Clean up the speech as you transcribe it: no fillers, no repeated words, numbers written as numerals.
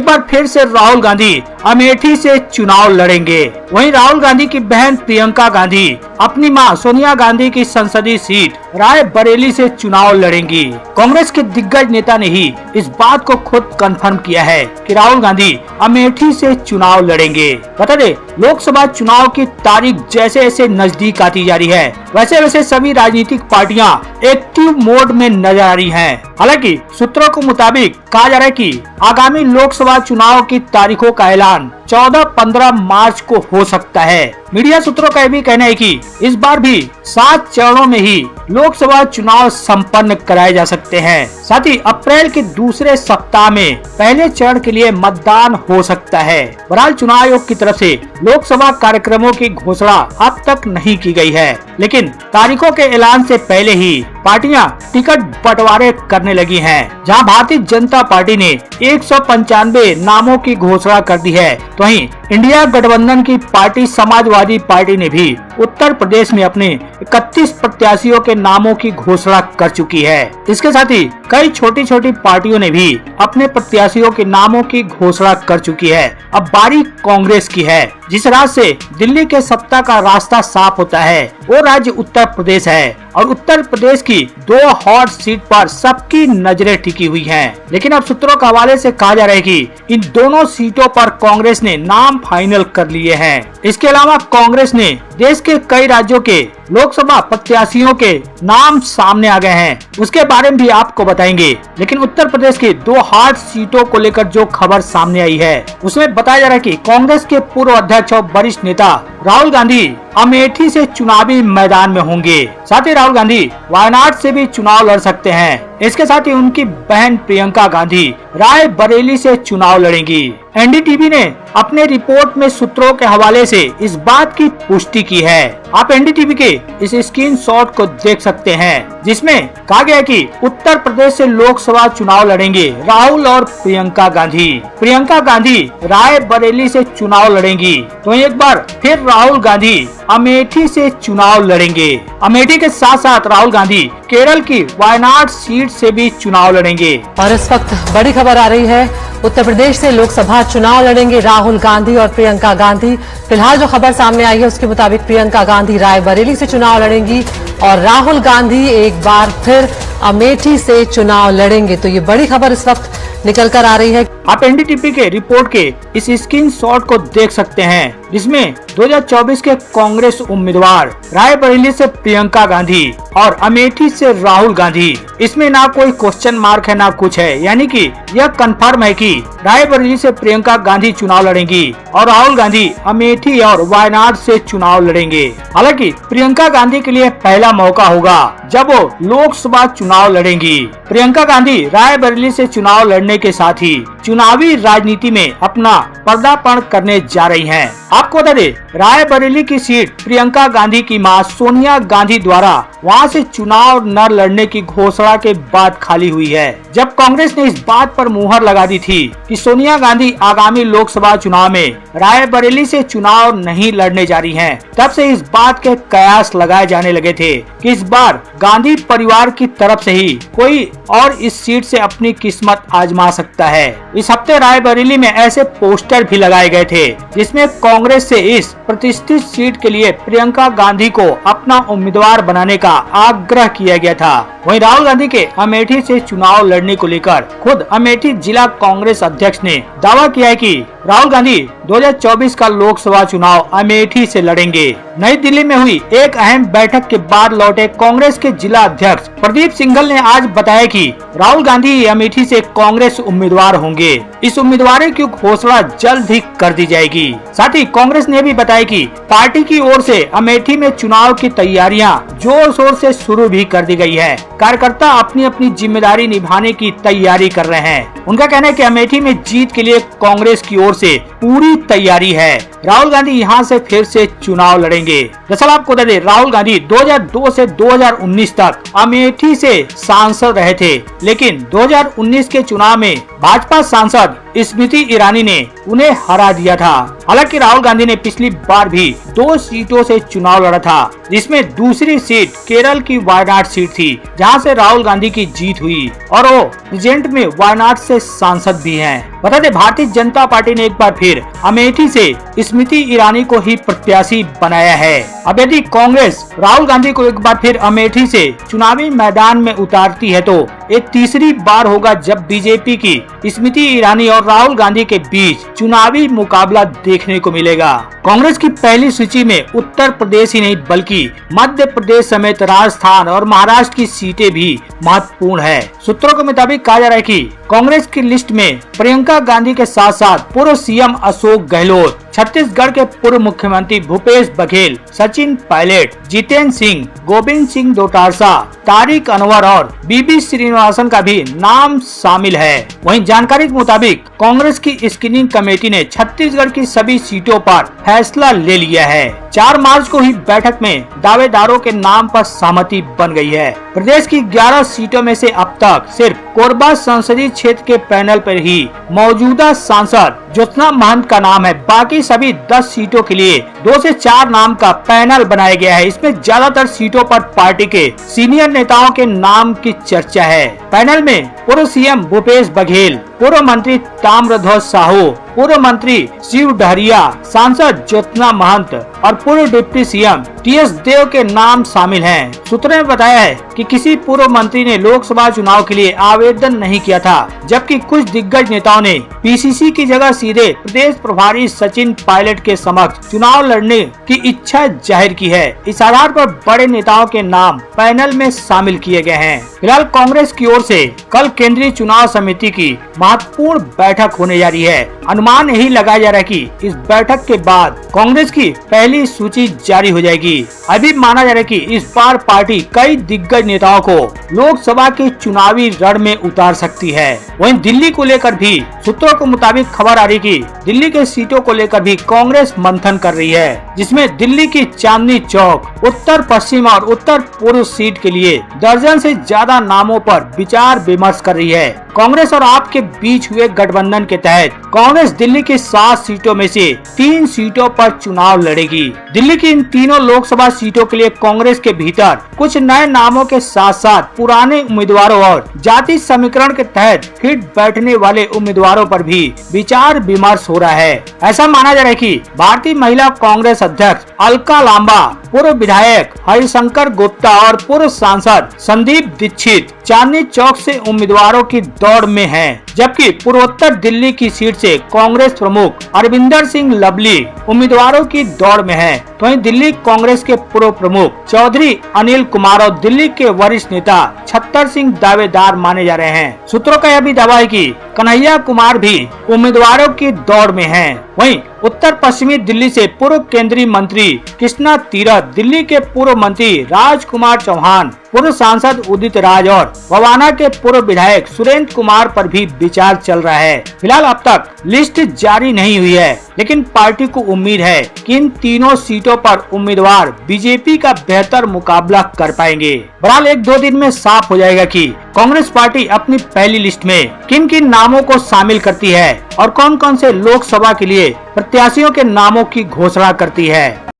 एक बार फिर से राहुल गांधी अमेठी से चुनाव लड़ेंगे। वहीं राहुल गांधी की बहन प्रियंका गांधी अपनी मां सोनिया गांधी की संसदीय सीट रायबरेली से चुनाव लड़ेंगी। कांग्रेस के दिग्गज नेता ने ही इस बात को खुद कंफर्म किया है कि राहुल गांधी अमेठी से चुनाव लड़ेंगे। बता दें, लोकसभा चुनाव की तारीख जैसे जैसे नजदीक आती जा रही है, वैसे वैसे सभी राजनीतिक पार्टियां एक्टिव मोड में नजर आ रही हैं। हालांकि सूत्रों के मुताबिक कहा जा रहा है कि आगामी लोकसभा चुनाव की तारीखों का ऐलान 14-15 मार्च को हो सकता है। मीडिया सूत्रों का भी कहना है कि इस बार भी 7 चरणों में ही लोकसभा चुनाव संपन्न कराए जा सकते हैं। साथ ही अप्रैल के दूसरे सप्ताह में पहले चरण के लिए मतदान हो सकता है। बहरहाल चुनाव आयोग की तरफ से लोकसभा कार्यक्रमों की घोषणा अब तक नहीं की गई है, लेकिन तारीखों के ऐलान से पहले ही पार्टियां टिकट बंटवारे करने लगी हैं। जहां भारतीय जनता पार्टी ने 195 नामों की घोषणा कर दी है, तो वहीं इंडिया गठबंधन की पार्टी समाजवादी पार्टी ने भी उत्तर प्रदेश में अपने 31 प्रत्याशियों के नामों की घोषणा कर चुकी है। इसके साथ ही कई छोटी छोटी पार्टियों ने भी अपने प्रत्याशियों के नामों की घोषणा कर चुकी है। अब बारी कांग्रेस की है। जिस राज्य से दिल्ली के सत्ता का रास्ता साफ होता है वो राज्य उत्तर प्रदेश है, और उत्तर प्रदेश की 2 हॉट सीट पर सबकी नजरें टिकी हुई हैं। लेकिन अब सूत्रों के हवाले से कहा जा रहा है कि इन दोनों सीटों पर कांग्रेस ने नाम फाइनल कर लिए हैं। इसके अलावा कांग्रेस ने देश के कई राज्यों के लोकसभा प्रत्याशियों के नाम सामने आ गए हैं, उसके बारे में भी आपको बताएंगे। लेकिन उत्तर प्रदेश की 2 हॉट सीटों को लेकर जो खबर सामने आई है उसमें बताया जा रहा है कि कांग्रेस के पूर्व अध्यक्ष और वरिष्ठ नेता राहुल गांधी अमेठी से चुनावी मैदान में होंगे। साथ ही राहुल गांधी वायनाड से भी चुनाव लड़ सकते हैं। इसके साथ ही उनकी बहन प्रियंका गांधी रायबरेली से चुनाव लड़ेंगी। एनडीटीवी ने अपने रिपोर्ट में सूत्रों के हवाले से इस बात की पुष्टि की है। आप एनडीटीवी के इस स्क्रीनशॉट को देख सकते हैं, जिसमें कहा गया है कि उत्तर प्रदेश से लोकसभा चुनाव लड़ेंगे राहुल और प्रियंका गांधी। प्रियंका गांधी रायबरेली से चुनाव लड़ेंगी, तो एक बार फिर राहुल गांधी अमेठी से चुनाव लड़ेंगे। अमेठी के साथ साथ राहुल गांधी केरल की वायनाड सीट से भी चुनाव लड़ेंगे। और इस वक्त बड़ी खबर आ रही है, उत्तर प्रदेश से लोकसभा चुनाव लड़ेंगे राहुल गांधी और प्रियंका गांधी। फिलहाल जो खबर सामने आई है उसके मुताबिक प्रियंका गांधी रायबरेली से चुनाव लड़ेंगी और राहुल गांधी एक बार फिर अमेठी से चुनाव लड़ेंगे। तो ये बड़ी खबर इस वक्त निकल कर आ रही है। आप एनडीटीवी के रिपोर्ट के इस स्क्रीनशॉट को देख सकते हैं, जिसमें 2024 के कांग्रेस उम्मीदवार रायबरेली से प्रियंका गांधी और अमेठी से राहुल गांधी। इसमें ना कोई क्वेश्चन मार्क है ना कुछ है, यानी कि यह कंफर्म है कि रायबरेली से प्रियंका गांधी चुनाव लड़ेंगी और राहुल गांधी अमेठी और वायनाड से चुनाव लड़ेंगे। हालांकि प्रियंका गांधी के लिए पहला मौका होगा जब वो लोकसभा चुनाव लड़ेंगी। प्रियंका गांधी रायबरेली से चुनाव लड़ने के साथ ही चुनावी राजनीति में अपना पदार्पण करने जा रही हैं। आपको बता दें, रायबरेली की सीट प्रियंका गांधी की मां सोनिया गांधी द्वारा वहां से चुनाव न लड़ने की घोषणा के बाद खाली हुई है। जब कांग्रेस ने इस बात पर मुहर लगा दी थी कि सोनिया गांधी आगामी लोकसभा चुनाव में रायबरेली से चुनाव नहीं लड़ने जा रही हैं, तब से इस बात के कयास लगाए जाने लगे थे कि इस बार गांधी परिवार की तरफ से ही कोई और इस सीट से अपनी किस्मत आजमा सकता है। इस हफ्ते रायबरेली में ऐसे पोस्टर भी लगाए गए थे जिसमें कांग्रेस से इस प्रतिष्ठित सीट के लिए प्रियंका गांधी को अपना उम्मीदवार बनाने का आग्रह किया गया था। वहीं राहुल गांधी के अमेठी से चुनाव लड़ने को लेकर खुद अमेठी जिला कांग्रेस अध्यक्ष ने दावा किया है कि राहुल गांधी 2024 का लोकसभा चुनाव अमेठी से लड़ेंगे। नई दिल्ली में हुई एक अहम बैठक के बाद लौटे कांग्रेस के जिला अध्यक्ष प्रदीप सिंघल ने आज बताया कि राहुल गांधी अमेठी से कांग्रेस उम्मीदवार होंगे। इस उम्मीदवार की घोषणा जल्द ही कर दी जाएगी। साथ ही कांग्रेस ने भी बताया कि पार्टी की ओर से अमेठी में चुनाव की तैयारियां जोर शोर से शुरू भी कर दी गई है। कार्यकर्ता अपनी अपनी जिम्मेदारी निभाने की तैयारी कर रहे हैं। उनका कहना है कि अमेठी में जीत के लिए कांग्रेस की ओर से पूरी तैयारी है। राहुल गांधी यहां से फिर से चुनाव लड़ेंगे। दरअसल आपको बता दें, राहुल गांधी 2002 से 2019 तक अमेठी से सांसद रहे थे, लेकिन 2019 के चुनाव में भाजपा सांसद स्मृति ईरानी ने उन्हें हरा दिया था। हालांकि राहुल गांधी ने पिछली बार भी 2 सीटों से चुनाव लड़ा था, जिसमें दूसरी सीट केरल की वायनाड सीट थी, जहां से राहुल गांधी की जीत हुई और वो प्रेजेंट में वायनाड से सांसद भी हैं। बता दें, भारतीय जनता पार्टी ने एक बार फिर अमेठी से स्मृति ईरानी को ही प्रत्याशी बनाया है। अब यदि कांग्रेस राहुल गांधी को एक बार फिर अमेठी से चुनावी मैदान में उतारती है तो ये तीसरी बार होगा जब बीजेपी की स्मृति ईरानी और राहुल गांधी के बीच चुनावी मुकाबला देखने को मिलेगा। कांग्रेस की पहली सूची में उत्तर प्रदेश ही नहीं बल्कि मध्य प्रदेश समेत राजस्थान और महाराष्ट्र की सीटें भी महत्वपूर्ण है। सूत्रों के मुताबिक कहा जा रहा है कि कांग्रेस की लिस्ट में प्रियंका गांधी के साथ साथ पूर्व सीएम अशोक गहलोत, छत्तीसगढ़ के पूर्व मुख्यमंत्री भूपेश बघेल, सचिन पायलट, जितेंद्र सिंह, गोविंद सिंह डोटासरा, तारिक अनवर और बीबी श्रीनिवासन का भी नाम शामिल है। वहीं जानकारी के मुताबिक कांग्रेस की स्क्रीनिंग कमेटी ने छत्तीसगढ़ की सभी सीटों पर फैसला ले लिया है। 4 मार्च को हुई बैठक में दावेदारों के नाम पर सहमति बन गई है। प्रदेश की 11 सीटों में से अब तक सिर्फ कोरबा संसदीय क्षेत्र के पैनल पर ही मौजूदा सांसद ज्योत्सना महंत का नाम है। बाकी सभी 10 सीटों के लिए 2 से 4 नाम का पैनल बनाया गया है। इसमें ज्यादातर सीटों पर पार्टी के सीनियर नेताओं के नाम की चर्चा है। पैनल में पूर्व सीएम भूपेश बघेल, पूर्व मंत्री ताम्रध्वज साहू, पूर्व मंत्री शिव डहरिया, सांसद ज्योत्सना महंत और पूर्व डिप्टी सीएम टीएस देव के नाम शामिल हैं। सूत्रों ने बताया है कि किसी पूर्व मंत्री ने लोकसभा चुनाव के लिए आवेदन नहीं किया था, जबकि कुछ दिग्गज नेताओं ने पीसीसी की जगह सीधे प्रदेश प्रभारी सचिन पायलट के समक्ष चुनाव लड़ने की इच्छा जाहिर की है। इस आधार पर बड़े नेताओं के नाम पैनल में शामिल किए गए हैं। फिलहाल कांग्रेस की ओर से कल केंद्रीय चुनाव समिति की महत्वपूर्ण बैठक होने जा रही है। अनुमान यही लगाया जा रहा है कि इस बैठक के बाद कांग्रेस की पहली सूची जारी हो जाएगी। अभी माना जा रहा है कि इस बार पार्टी कई दिग्गज नेताओं को लोकसभा के चुनावी रण में उतार सकती है। वहीं दिल्ली को लेकर भी सूत्रों के मुताबिक खबर आ रही कि दिल्ली के सीटों को लेकर भी कांग्रेस मंथन कर रही है, जिसमें दिल्ली की चांदनी चौक, उत्तर पश्चिम और उत्तर पूर्व सीट के लिए दर्जन से ज्यादा नामों पर विचार विमर्श कर रही है। कांग्रेस और आप के बीच हुए गठबंधन के तहत कांग्रेस दिल्ली की 7 सीटों में से 3 सीटों पर चुनाव लड़ेगी। दिल्ली की इन तीनों लोकसभा सीटों के लिए कांग्रेस के भीतर कुछ नए नामों के साथ साथ पुराने उम्मीदवारों और जाति समीकरण के तहत फिट बैठने वाले उम्मीदवारों पर भी विचार विमर्श हो रहा है। ऐसा माना जा रहा है कि भारतीय महिला कांग्रेस अध्यक्ष अलका लांबा, पूर्व विधायक हरिशंकर गुप्ता और पूर्व सांसद संदीप दीक्षित चांदनी चौक से उम्मीदवारों की दौड़ में हैं, जबकि पूर्वोत्तर दिल्ली की सीट से कांग्रेस प्रमुख अरविंदर सिंह लवली उम्मीदवारों की दौड़ में हैं। तो वहीं दिल्ली कांग्रेस के पूर्व प्रमुख चौधरी अनिल कुमार और दिल्ली के वरिष्ठ नेता छत्तर सिंह दावेदार माने जा रहे हैं। सूत्रों का यह भी दावा है कि कन्हैया कुमार भी उम्मीदवारों की दौड़ में हैं। वहीं उत्तर पश्चिमी दिल्ली से पूर्व केंद्रीय मंत्री कृष्णा तीरथ, दिल्ली के पूर्व मंत्री राजकुमार चौहान, पूर्व सांसद उदित राज और भवाना के पूर्व विधायक सुरेंद्र कुमार पर भी विचार चल रहा है। फिलहाल अब तक लिस्ट जारी नहीं हुई है, लेकिन पार्टी को उम्मीद है कि इन तीनों सीटों पर उम्मीदवार बीजेपी का बेहतर मुकाबला कर पाएंगे। बहरहाल 1-2 दिन में साफ हो जाएगा कि कांग्रेस पार्टी अपनी पहली लिस्ट में किन किन नामों को शामिल करती है और कौन कौन से लोकसभा के लिए प्रत्याशियों के नामों की घोषणा करती है।